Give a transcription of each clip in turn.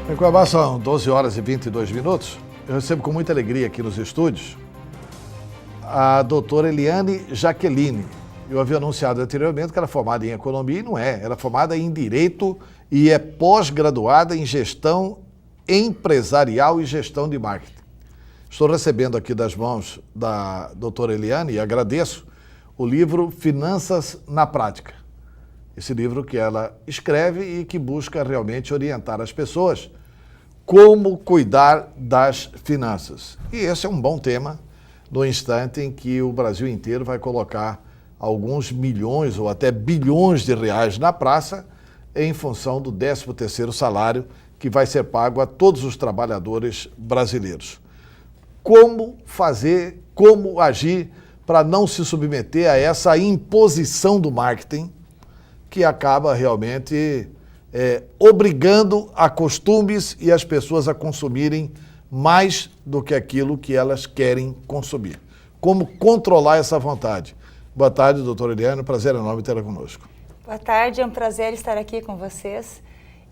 Em Cuiabá são 12 horas e 22 minutos. Eu recebo com muita alegria aqui nos estúdios a doutora Eliane Jaqueline. Eu havia anunciado anteriormente que ela é formada em economia e não é. Ela é formada em direito e é pós-graduada em gestão empresarial e gestão de marketing. Estou recebendo aqui das mãos da doutora Eliane e agradeço o livro Finanças na Prática. Esse livro que ela escreve e que busca realmente orientar as pessoas como cuidar das finanças. E esse é um bom tema no instante em que o Brasil inteiro vai colocar alguns milhões ou até bilhões de reais na praça em função do 13º salário que vai ser pago a todos os trabalhadores brasileiros. Como fazer, como agir para não se submeter a essa imposição do marketing que acaba realmente obrigando a costumes e as pessoas a consumirem mais do que aquilo que elas querem consumir. Como controlar essa vontade? Boa tarde, doutora Eliane, prazer enorme tê-la conosco. Boa tarde, é um prazer estar aqui com vocês.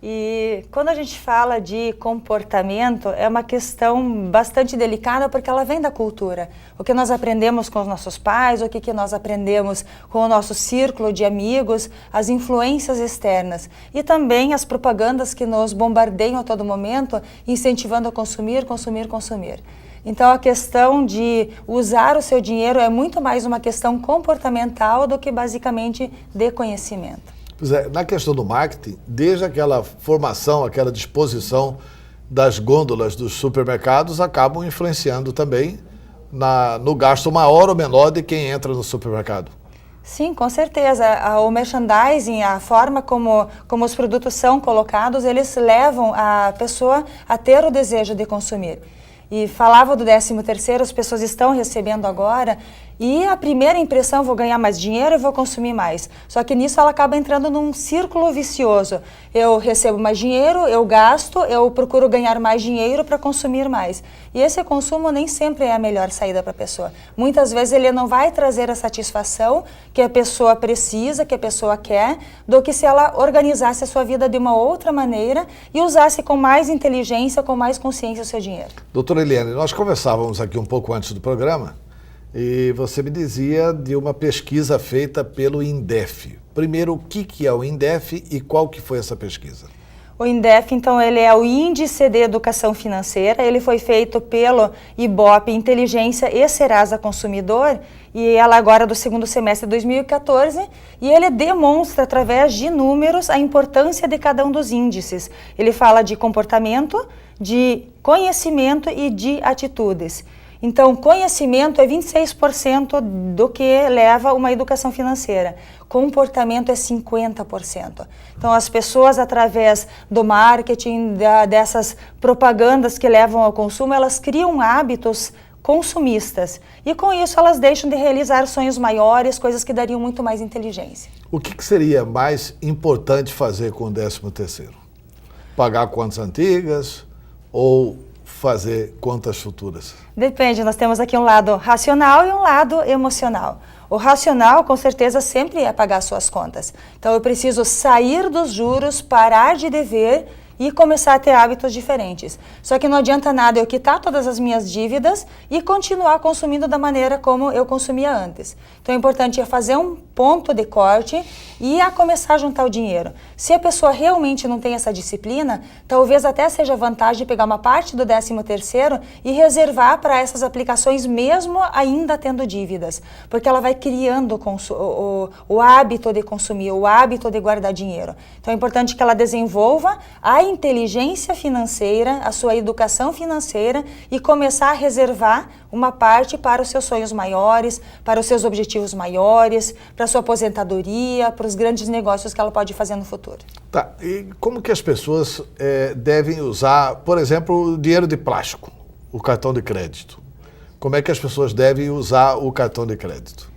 E quando a gente fala de comportamento, é uma questão bastante delicada porque ela vem da cultura. O que nós aprendemos com os nossos pais, o que nós aprendemos com o nosso círculo de amigos, as influências externas e também as propagandas que nos bombardeiam a todo momento, incentivando a consumir, consumir, consumir. Então a questão de usar o seu dinheiro é muito mais uma questão comportamental do que basicamente de conhecimento. Pois é, na questão do marketing, desde aquela formação, aquela disposição das gôndolas dos supermercados, acabam influenciando também no gasto maior ou menor de quem entra no supermercado. Sim, com certeza. O merchandising, a forma como os produtos são colocados, eles levam a pessoa a ter o desejo de consumir. E falava do 13º, as pessoas estão recebendo agora, e a primeira impressão, vou ganhar mais dinheiro e vou consumir mais. Só que nisso ela acaba entrando num círculo vicioso. Eu recebo mais dinheiro, eu gasto, eu procuro ganhar mais dinheiro para consumir mais. E esse consumo nem sempre é a melhor saída para a pessoa. Muitas vezes ele não vai trazer a satisfação que a pessoa precisa, que a pessoa quer, do que se ela organizasse a sua vida de uma outra maneira e usasse com mais inteligência, com mais consciência o seu dinheiro. Doutora Eliane, nós conversávamos aqui um pouco antes do programa e você me dizia de uma pesquisa feita pelo INDEF. Primeiro, o que é o INDEF e qual que foi essa pesquisa? O INDEF, então, ele é o Índice de Educação Financeira, ele foi feito pelo IBOP Inteligência e Serasa Consumidor, e ela agora é do segundo semestre de 2014, e ele demonstra, através de números, a importância de cada um dos índices. Ele fala de comportamento, de conhecimento e de atitudes. Então, conhecimento é 26% do que leva uma educação financeira. Comportamento é 50%. Então, as pessoas, através do marketing, dessas propagandas que levam ao consumo, elas criam hábitos consumistas. E com isso, elas deixam de realizar sonhos maiores, coisas que dariam muito mais inteligência. O que seria mais importante fazer com o 13º? Pagar contas antigas ou fazer contas futuras? Depende, nós temos aqui um lado racional e um lado emocional. O racional, com certeza, sempre é pagar suas contas. Então, eu preciso sair dos juros, parar de dever e começar a ter hábitos diferentes. Só que não adianta nada eu quitar todas as minhas dívidas e continuar consumindo da maneira como eu consumia antes. Então, é importante fazer um ponto de corte e a começar a juntar o dinheiro. Se a pessoa realmente não tem essa disciplina, talvez até seja vantagem pegar uma parte do 13º e reservar para essas aplicações mesmo ainda tendo dívidas. Porque ela vai criando o hábito de consumir, o hábito de guardar dinheiro. Então, é importante que ela desenvolva a inteligência financeira, a sua educação financeira e começar a reservar uma parte para os seus sonhos maiores, para os seus objetivos maiores, para a sua aposentadoria, para os grandes negócios que ela pode fazer no futuro. Tá, e como que as pessoas devem usar, por exemplo, o dinheiro de plástico, o cartão de crédito? Como é que as pessoas devem usar o cartão de crédito?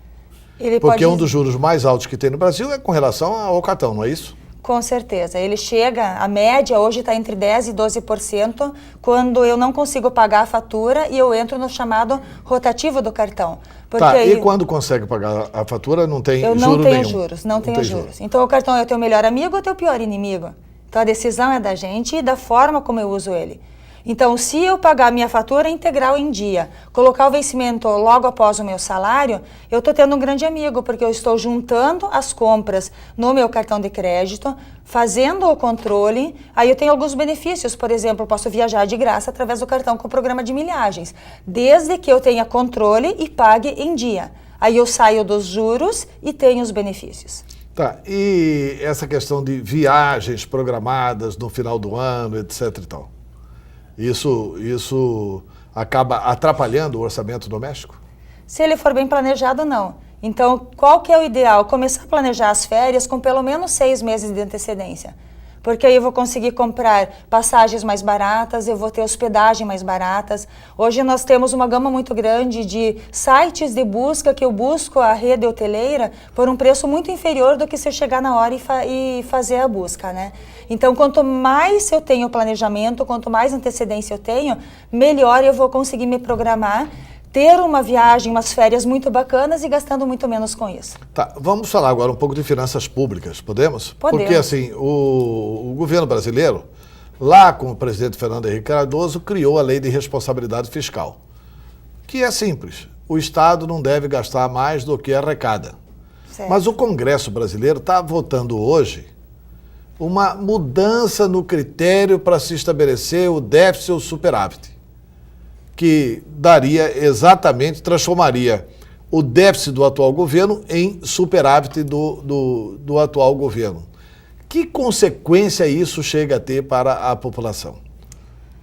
Porque um dos juros mais altos que tem no Brasil é com relação ao cartão, não é isso? Com certeza. Ele chega, a média hoje está entre 10% e 12% quando eu não consigo pagar a fatura e eu entro no chamado rotativo do cartão. Porque tá, e quando consegue pagar a fatura não tem juro nenhum? Não tenho juros. Então o cartão é o teu melhor amigo ou o teu pior inimigo? Então a decisão é da gente e da forma como eu uso ele. Então, se eu pagar minha fatura integral em dia, colocar o vencimento logo após o meu salário, eu estou tendo um grande amigo, porque eu estou juntando as compras no meu cartão de crédito, fazendo o controle, aí eu tenho alguns benefícios, por exemplo, eu posso viajar de graça através do cartão com o programa de milhagens, desde que eu tenha controle e pague em dia. Aí eu saio dos juros e tenho os benefícios. Tá, e essa questão de viagens programadas no final do ano, etc e tal? Isso acaba atrapalhando o orçamento doméstico? Se ele for bem planejado, não. Então, qual que é o ideal? Começar a planejar as férias com pelo menos 6 meses de antecedência. Porque aí eu vou conseguir comprar passagens mais baratas, eu vou ter hospedagem mais baratas. Hoje nós temos uma gama muito grande de sites de busca que eu busco a rede hoteleira por um preço muito inferior do que se eu chegar na hora e fazer a busca, né? Então, quanto mais eu tenho planejamento, quanto mais antecedência eu tenho, melhor eu vou conseguir me programar, ter uma viagem, umas férias muito bacanas e gastando muito menos com isso. Tá, vamos falar agora um pouco de finanças públicas, podemos? Podemos. Porque assim, o governo brasileiro, lá com o presidente Fernando Henrique Cardoso, criou a Lei de Responsabilidade Fiscal, que é simples, o Estado não deve gastar mais do que arrecada. Certo. Mas o Congresso brasileiro está votando hoje uma mudança no critério para se estabelecer o déficit ou superávit, que transformaria o déficit do atual governo em superávit do atual governo. Que consequência isso chega a ter para a população?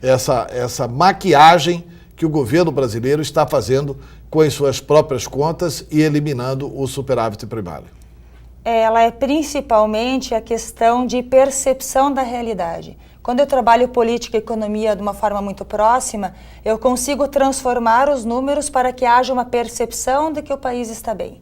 Essa maquiagem que o governo brasileiro está fazendo com as suas próprias contas e eliminando o superávit primário. Ela é principalmente a questão de percepção da realidade. Quando eu trabalho política e economia de uma forma muito próxima, eu consigo transformar os números para que haja uma percepção de que o país está bem.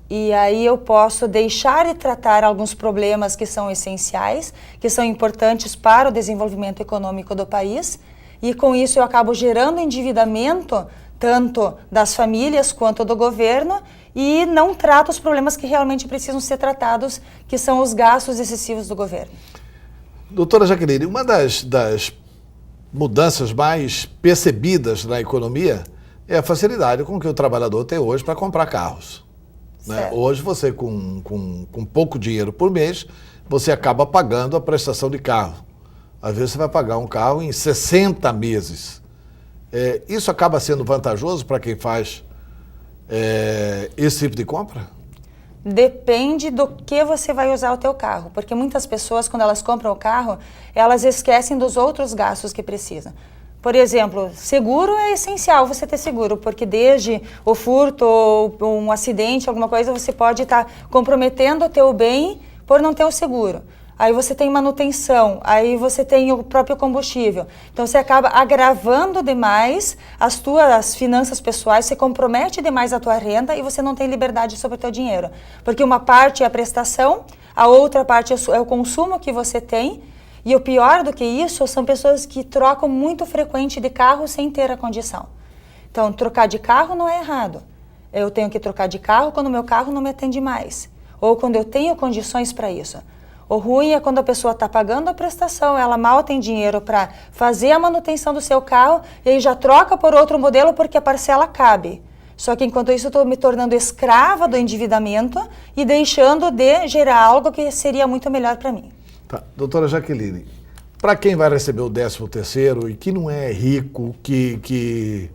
E aí eu posso deixar de tratar alguns problemas que são essenciais, que são importantes para o desenvolvimento econômico do país, e com isso eu acabo gerando endividamento, tanto das famílias quanto do governo, e não trato os problemas que realmente precisam ser tratados, que são os gastos excessivos do governo. Doutora Jaqueline, uma das mudanças mais percebidas na economia é a facilidade com que o trabalhador tem hoje para comprar carros. Né? Hoje você, com pouco dinheiro por mês, você acaba pagando a prestação de carro. Às vezes você vai pagar um carro em 60 meses. Isso acaba sendo vantajoso para quem faz esse tipo de compra? Depende do que você vai usar o teu carro, porque muitas pessoas, quando elas compram o carro, elas esquecem dos outros gastos que precisam. Por exemplo, seguro é essencial você ter seguro, porque desde o furto ou um acidente, alguma coisa, você pode estar comprometendo o teu bem por não ter o seguro. Aí você tem manutenção, aí você tem o próprio combustível. Então você acaba agravando demais as tuas finanças pessoais, você compromete demais a tua renda e você não tem liberdade sobre o teu dinheiro. Porque uma parte é a prestação, a outra parte é o consumo que você tem. E o pior do que isso são pessoas que trocam muito frequente de carro sem ter a condição. Então trocar de carro não é errado. Eu tenho que trocar de carro quando o meu carro não me atende mais. Ou quando eu tenho condições para isso. O ruim é quando a pessoa está pagando a prestação, ela mal tem dinheiro para fazer a manutenção do seu carro e aí já troca por outro modelo porque a parcela cabe. Só que enquanto isso eu estou me tornando escrava do endividamento e deixando de gerar algo que seria muito melhor para mim. Tá. Doutora Jaqueline, para quem vai receber o 13º e que não é rico, que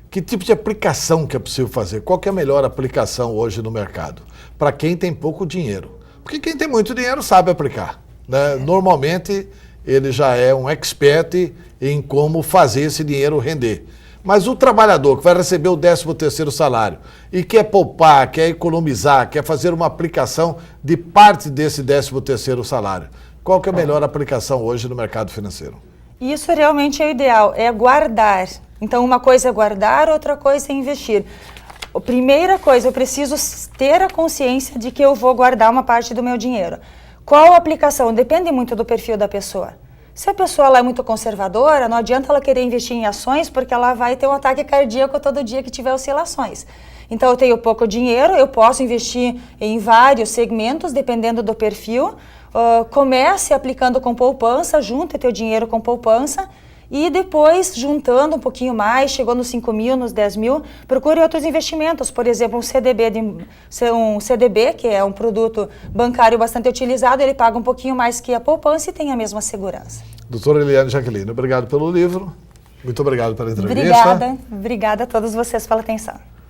tipo de aplicação que é possível fazer? Qual que é a melhor aplicação hoje no mercado? Para quem tem pouco dinheiro. Porque quem tem muito dinheiro sabe aplicar. Né? Normalmente, ele já é um expert em como fazer esse dinheiro render. Mas o trabalhador que vai receber o 13º salário e quer poupar, quer economizar, quer fazer uma aplicação de parte desse 13º salário, qual que é a melhor aplicação hoje no mercado financeiro? Isso realmente é o ideal, é guardar. Então, uma coisa é guardar, outra coisa é investir. A primeira coisa, eu preciso ter a consciência de que eu vou guardar uma parte do meu dinheiro. Qual a aplicação? Depende muito do perfil da pessoa. Se a pessoa ela é muito conservadora, não adianta ela querer investir em ações, porque ela vai ter um ataque cardíaco todo dia que tiver oscilações. Então, eu tenho pouco dinheiro, eu posso investir em vários segmentos, dependendo do perfil. comece aplicando com poupança, junte teu dinheiro com poupança, e depois, juntando um pouquinho mais, chegou nos 5 mil, nos 10 mil, procure outros investimentos. Por exemplo, um CDB, que é um produto bancário bastante utilizado, ele paga um pouquinho mais que a poupança e tem a mesma segurança. Doutora Eliane Jaqueline, obrigado pelo livro. Muito obrigado pela entrevista. Obrigada a todos vocês pela atenção.